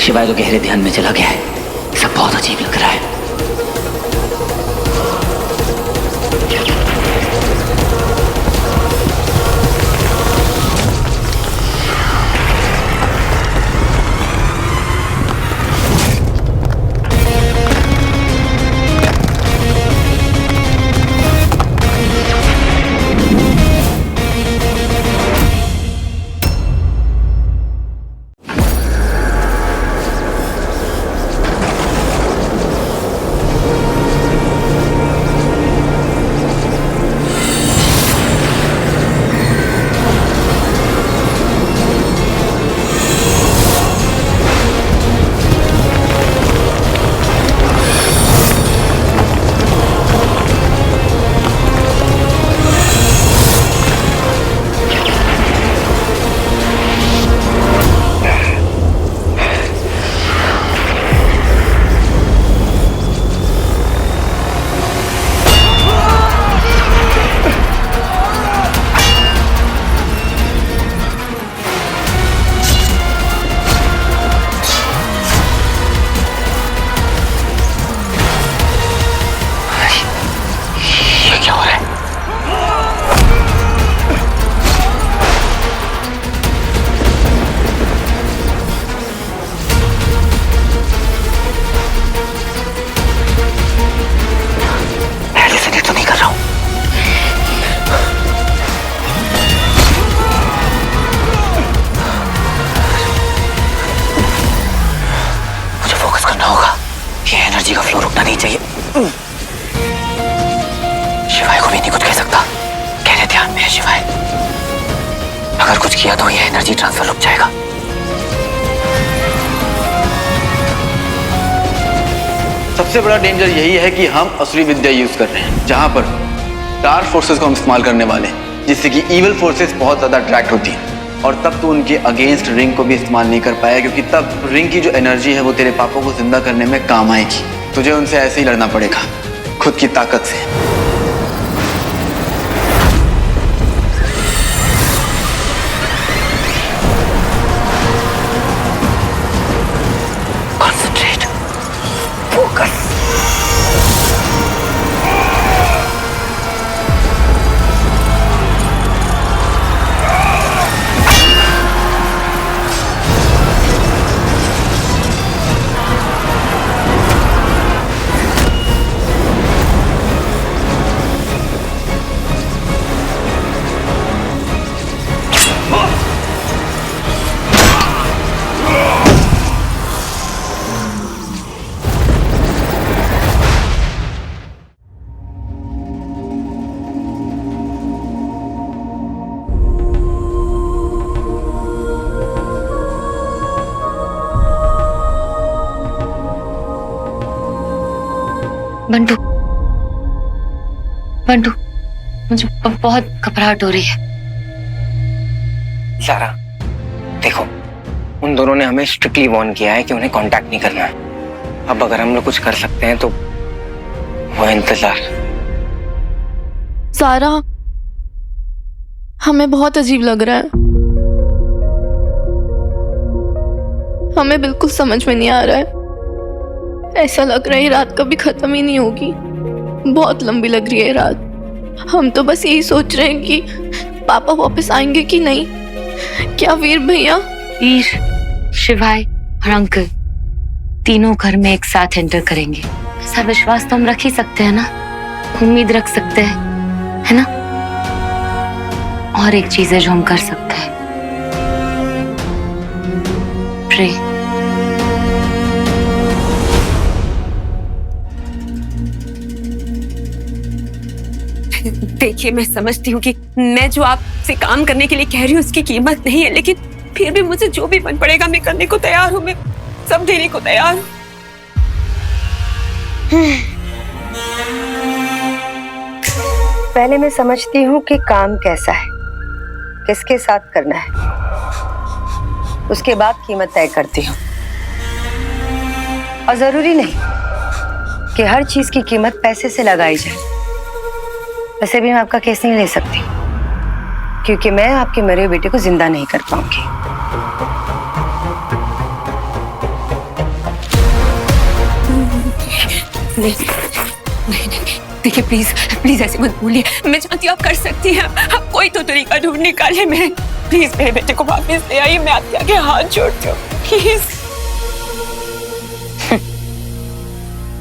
शिवाय तो गहरे ध्यान में चला गया है। सब बहुत अजीब लग रहा है। एनर्जी का फ्लो रुकना नहीं चाहिए। शिवाय को भी नहीं कुछ कह सकता, कहने ध्यान में है शिवाय। अगर कुछ किया तो ये एनर्जी ट्रांसफर रुक जाएगा। सबसे बड़ा डेंजर यही है कि हम असुरी विद्या यूज कर रहे हैं, जहां पर डार्क फोर्सेस को हम इस्तेमाल करने वाले हैं, जिससे कि इविल फोर्सेस बहुत ज्यादा अट्रैक्ट होती हैं। और तब तो उनके अगेंस्ट रिंग को भी इस्तेमाल नहीं कर पाया, क्योंकि तब रिंग की जो एनर्जी है वो तेरे पापा को जिंदा करने में काम आएगी। तुझे उनसे ऐसे ही लड़ना पड़ेगा, खुद की ताकत से। Concentrate, focus. बंटू, बंटू, मुझे बहुत घबराहट हो रही है। सारा, देखो, उन दोनों ने हमें स्ट्रिक्टली वार्न किया है कि उन्हें कांटेक्ट नहीं करना है। अब अगर हम लोग कुछ कर सकते हैं तो वो इंतजार। सारा, हमें बहुत अजीब लग रहा है। हमें बिल्कुल समझ में नहीं आ रहा है। ऐसा लग रहा है ये रात कभी खत्म ही नहीं होगी। बहुत लंबी लग रही है रात। हम तो बस यही सोच रहे हैं कि पापा वापस आएंगे कि नहीं। क्या वीर भैया, वीर, शिवाय और अंकल तीनों घर में एक साथ एंटर करेंगे। ऐसा विश्वास तो हम रख ही सकते हैं ना, उम्मीद रख सकते हैं, है ना। और एक चीज है जो हम कर सकते हैं, प्रे। देखिए, मैं समझती हूँ कि मैं जो आपसे काम करने के लिए कह रही हूँ उसकी कीमत नहीं है, लेकिन फिर भी मुझे जो भी बन पड़ेगा मैं करने को तैयार हूँ। मैं सब देने को तैयार हूँ। पहले मैं समझती हूँ कि काम कैसा है, किसके साथ करना है, उसके बाद कीमत तय करती हूँ। और जरूरी नहीं कि हर चीज की कीमत पैसे से लगाई जाए। वैसे भी मैं आपका केस नहीं ले सकती, क्योंकि मैं आपके मरे हुए बेटे को जिंदा नहीं कर पाऊंगी। नहीं नहीं नहीं, देखिए प्लीज प्लीज ऐसे मत बोलिए। मैं चाहती हूँ आप कर सकती हैं, आप कोई तो तरीका ढूंढ निकालिए। मैं प्लीज मेरे बेटे को वापस ले आइए, मैं आपके आगे हाथ जोड़ती हूँ प्लीज।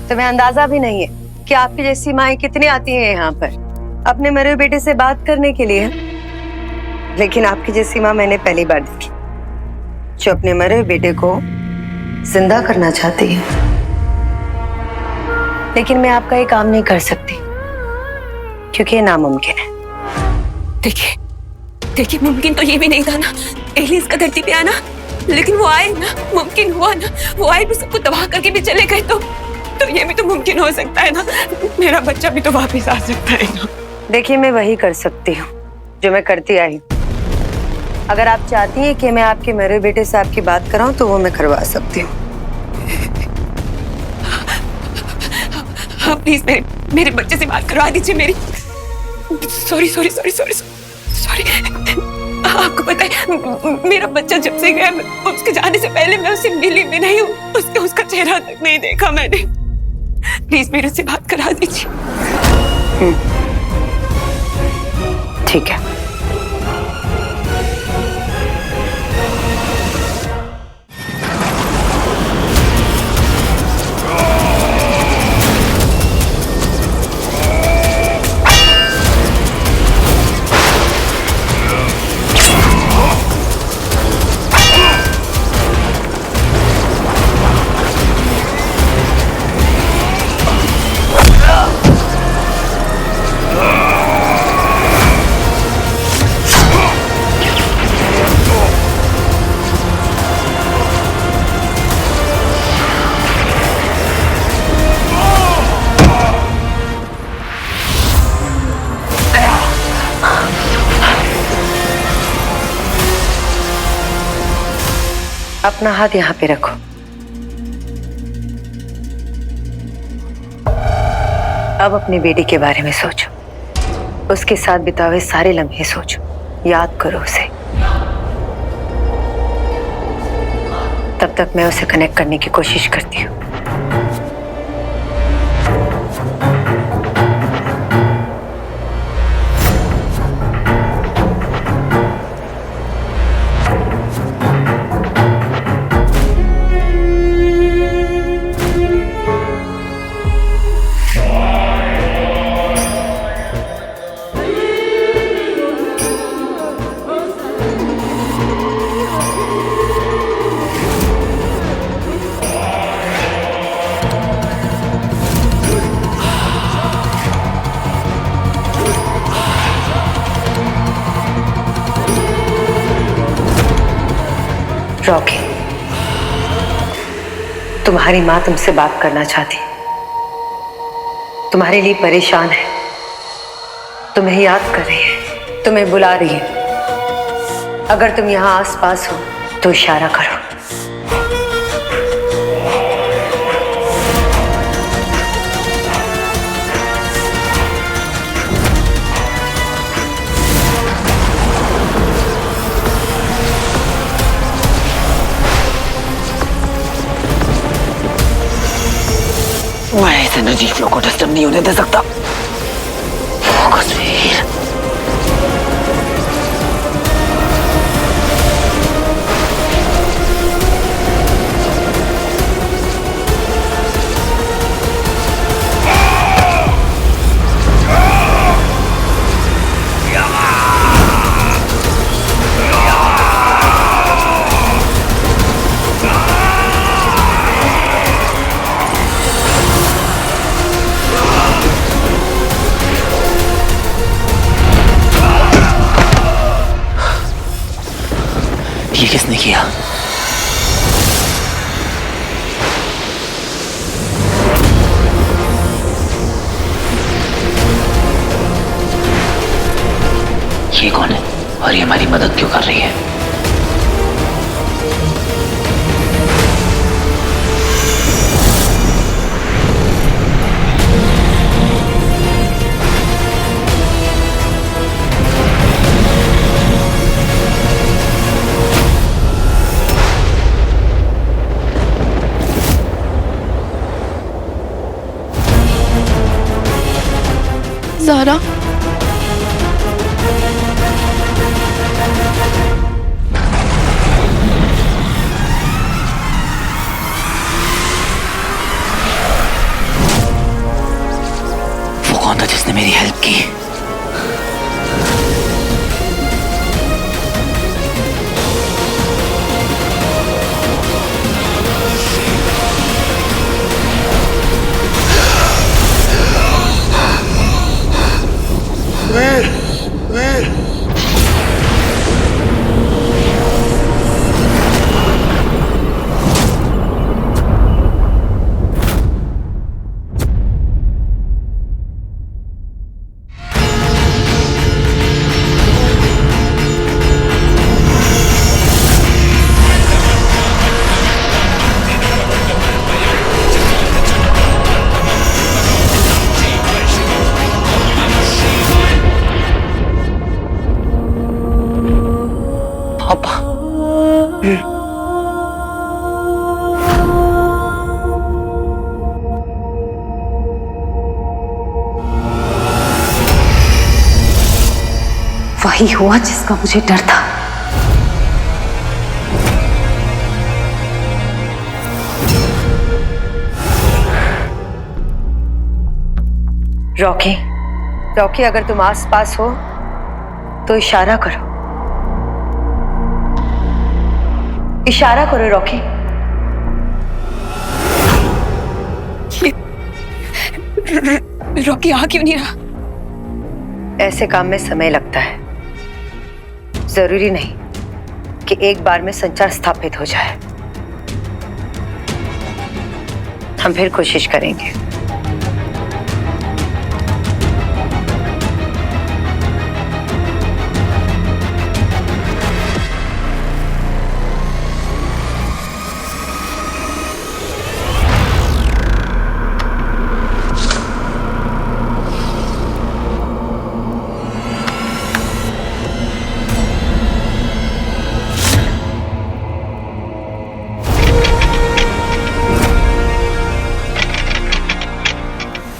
तुम्हें अंदाजा भी नहीं है कि आपकी जैसी माएं कितनी आती हैं यहाँ पर अपने मरे हुए बेटे से बात करने के लिए। लेकिन आपकी जैसी माँ मैंने पहली बार देखी जो अपने मरे हुए बेटे को जिंदा करना चाहती है। लेकिन मैं आपका ये काम नहीं कर सकती क्योंकि ये नामुमकिन है। देखिए देखिए, मुमकिन तो ये भी नहीं था ना एलिस का धरती पे आना, लेकिन वो आए ना, मुमकिन हुआ ना। वो आए भी सबको तबाह करके भी चले गए, तो ये भी तो मुमकिन हो सकता है ना। मेरा बच्चा भी तो वापस आ सकता है ना। देखिए मैं वही कर सकती हूँ जो मैं करती आई। अगर आप चाहती हैं कि मैं आपके मरे बेटे से आपकी बात कराऊं तो वो मैं करवा सकती हूँ। हाँ प्लीज मेरे बच्चे से बात करवा दीजिए मेरी। Sorry sorry sorry sorry sorry. आपको पता है मेरा बच्चा जब से गया, उसके जाने से पहले मैं उससे मिली भी नहीं हूँ, उसका चेहरा तक नहीं देखा मैंने। प्लीज मेरे से बात करा दीजिए। ठीक है। अपना हाथ यहाँ पे रखो। अब अपने बेटे के बारे में सोचो, उसके साथ बिताए हुए सारे लम्हे सोचो, याद करो उसे। तब तक मैं उसे कनेक्ट करने की कोशिश करती हूँ। रॉकी, तुम्हारी माँ तुमसे बात करना चाहती, तुम्हारे लिए परेशान है, तुम्हें याद कर रही है, तुम्हें बुला रही है। अगर तुम यहाँ आसपास हो तो इशारा करो। मैं इस एनर्जी फ्लो को डिस्टर्ब नहीं होने दे सकता। फोकस वीर। ये किसने किया? ये कौन है और ये हमारी मदद क्यों कर रही है? ज़ारा, वो कौन था जिसने मेरी हेल्प की? वीर, वीर। वही हुआ जिसका मुझे डर था। रॉकी, रॉकी, अगर तुम आस पास हो तो इशारा करो, इशारा करो रॉकी। रॉकी आ क्यों नहीं रहा? ऐसे काम में समय लगता है, जरूरी नहीं कि एक बार में संचार स्थापित हो जाए। हम फिर कोशिश करेंगे।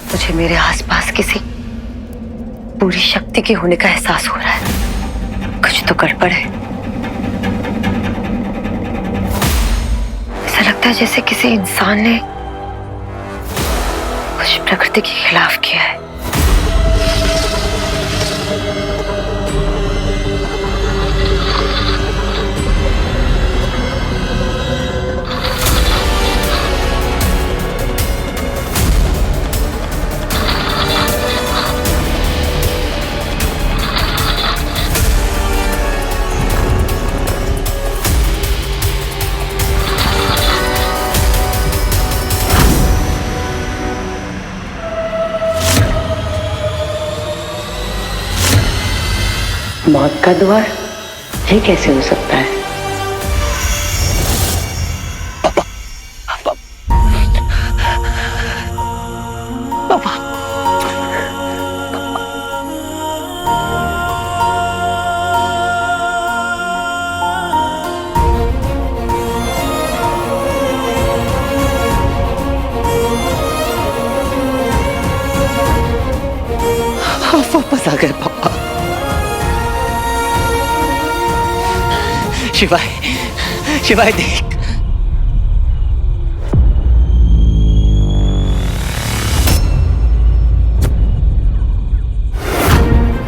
मुझे मेरे आसपास किसी पूरी शक्ति के होने का एहसास हो रहा है। कुछ तो गड़बड़ है। ऐसा लगता है जैसे किसी इंसान ने कुछ प्रकृति के खिलाफ किया है। मौत का द्वार, ये कैसे हो सकता है? वापस आ गए पापा। शिवाय, शिवाय देख।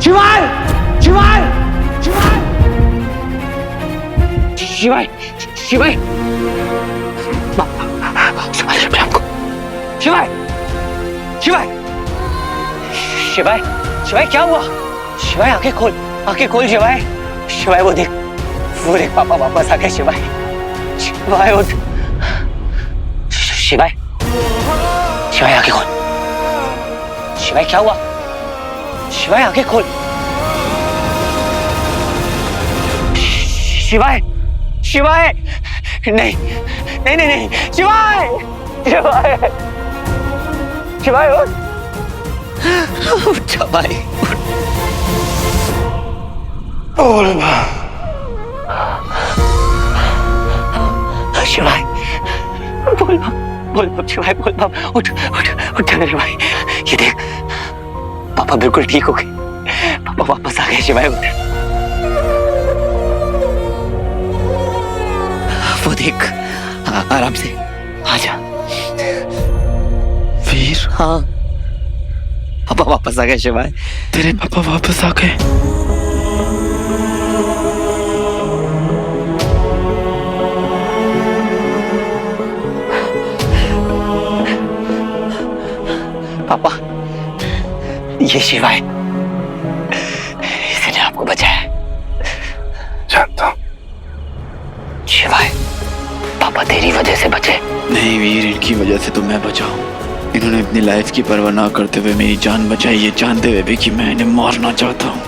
शिवाय, शिवाय, शिवाय, शिवाय, शिवाय, शिवाय, शिवाय, शिवाय, शिवाय क्या हुआ? शिवाय आंखें खोल, आंखें खोल शिवाय। शिवाय वो देख पापा वापस आ गए। शिवाय, शिवाय उठ। शिवाय, शिवाय आंखें खोल। शिवाय क्या हुआ? शिवाय आंखें खोल। शिवाय, शिवाय, नहीं नहीं नहीं नहीं, शिवाय, शिवाय, शिवाय उठ, उठ भाई, बोल शिवाय, बोल शिवाय, बोल उठ उठ उठ मेरे भाई। ये देख पापा बिल्कुल ठीक हो गए, पापा वापस आ गए शिवाय उधर। वो देख, आराम से आजा। वीर, हाँ पापा वापस आ गए शिवाय। तेरे पापा वापस आ गए। पापा ये शिवाय, इसने आपको बचाया। जानता हूं। शिवाय पापा तेरी वजह से बचे। नहीं वीर, इनकी वजह से तो मैं बचा हूं। इन्होंने अपनी लाइफ की परवाह ना करते हुए मेरी जान बचाई, ये जानते हुए भी कि मैं इन्हें मारना चाहता हूं।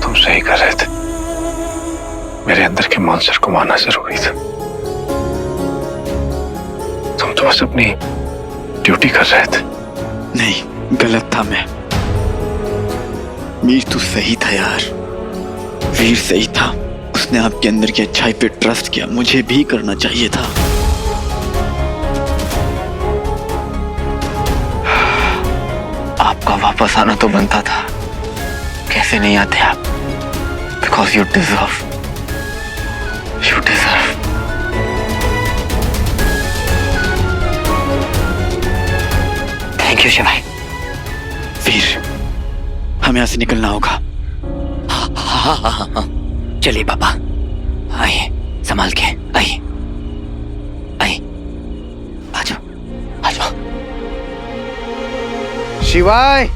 तुम सही कर रहे थे, मेरे अंदर के मॉन्स्टर को मारना जरूरी था। तुम तो बस अपनी ड्यूटी कर रहे थे। नहीं, गलत था मैं। वीर तू सही था यार, वीर सही था। उसने आपके अंदर की अच्छाई पे ट्रस्ट किया, मुझे भी करना चाहिए था। आपका वापस आना तो बनता था, कैसे नहीं आते आप? Because you deserve, you deserve. Thank you शिवाय। वीर, हमें यहां से निकलना होगा। हाँ। चलिए पापा, आइए संभाल के, आइए आइए, आ जाओ आ जाओ। शिवाय,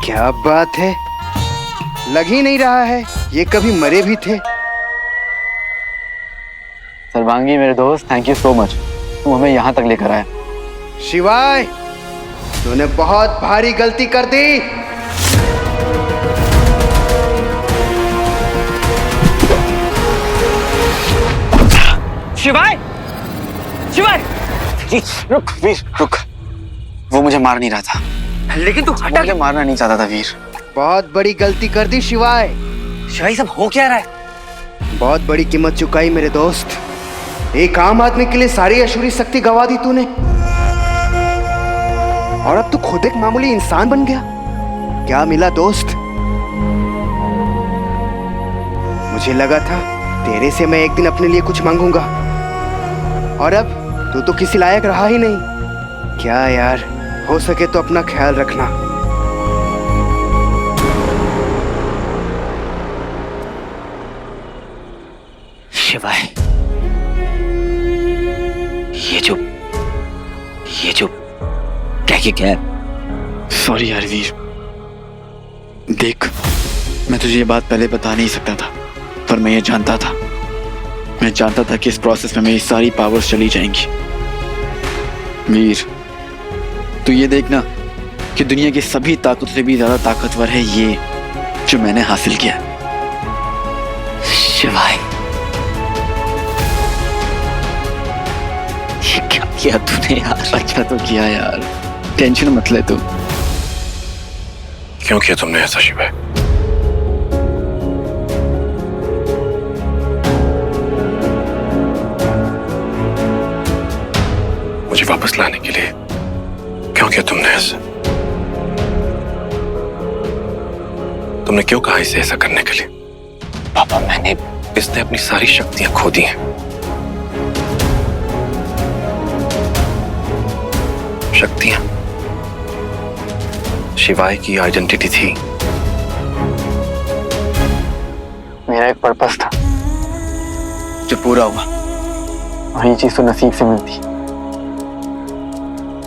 क्या बात है, लग ही नहीं रहा है ये कभी मरे भी थे। सर्वांगी मेरे दोस्त, थैंक यू सो मच, तुम हमें यहाँ तक लेकर आए। शिवाय, तूने बहुत भारी गलती कर दी। शिवाय, शिवाय, रुक वीर, रुक। वो मुझे मार नहीं रहा था, लेकिन तू हटा मुझे मारना नहीं चाहता था वीर। बहुत बड़ी गलती कर दी शिवाय। शिवाय सब हो क्या रहा है? बहुत बड़ी कीमत चुकाई मेरे दोस्त। एक आम आदमी के लिए सारी अशूरी शक्ति गवा दी तूने, और अब तू खुद एक मामूली इंसान बन गया। क्या मिला दोस्त? मुझे लगा था तेरे से मैं एक दिन अपने लिए कुछ मांगूंगा, और अब तू तो किसी लायक रहा ही नहीं। क्या यार, हो सके तो अपना ख्याल रखना। शिवाय, ये जो क्या सॉरी यार वीर। देख, मैं तुझे ये बात पहले बता नहीं सकता था, पर मैं ये जानता था। मैं जानता था कि इस प्रोसेस में मेरी सारी पावर्स चली जाएंगी। वीर, तू ये देखना कि दुनिया की सभी ताकतों से भी ज्यादा ताकतवर है ये जो मैंने हासिल किया। शिवाय, ये क्या किया तूने यार? अच्छा तो किया यार, टेंशन मत ले तू। क्यों किया तुमने ऐसा शिवाय? मुझे वापस लाने के लिए क्यों किया तुमने ऐसा? तुमने क्यों कहा इसे ऐसा करने के लिए? पापा इसने अपनी सारी शक्तियां खो दी हैं। शक्तियां शिवाय की आइडेंटिटी थी। मेरा एक पर्पस था जो पूरा हुआ, और ये चीज तो नसीब से मिलती।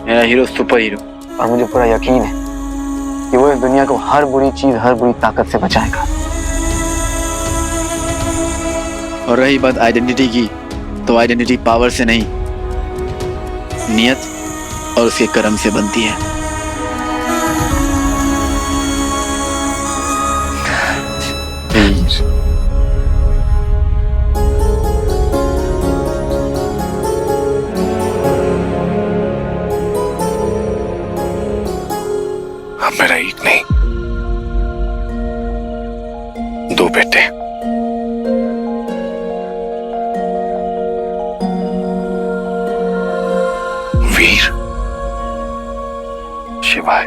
मेरा हीरो सुपर हीरो, और मुझे पूरा यकीन है कि वो इस दुनिया को हर बुरी चीज, हर बुरी ताकत से बचाएगा। और रही बात आइडेंटिटी की, तो आइडेंटिटी पावर से नहीं, नियत और उसके कर्म से बनती है। अब मेरा एक नहीं, दो बेटे, वीर शिवाय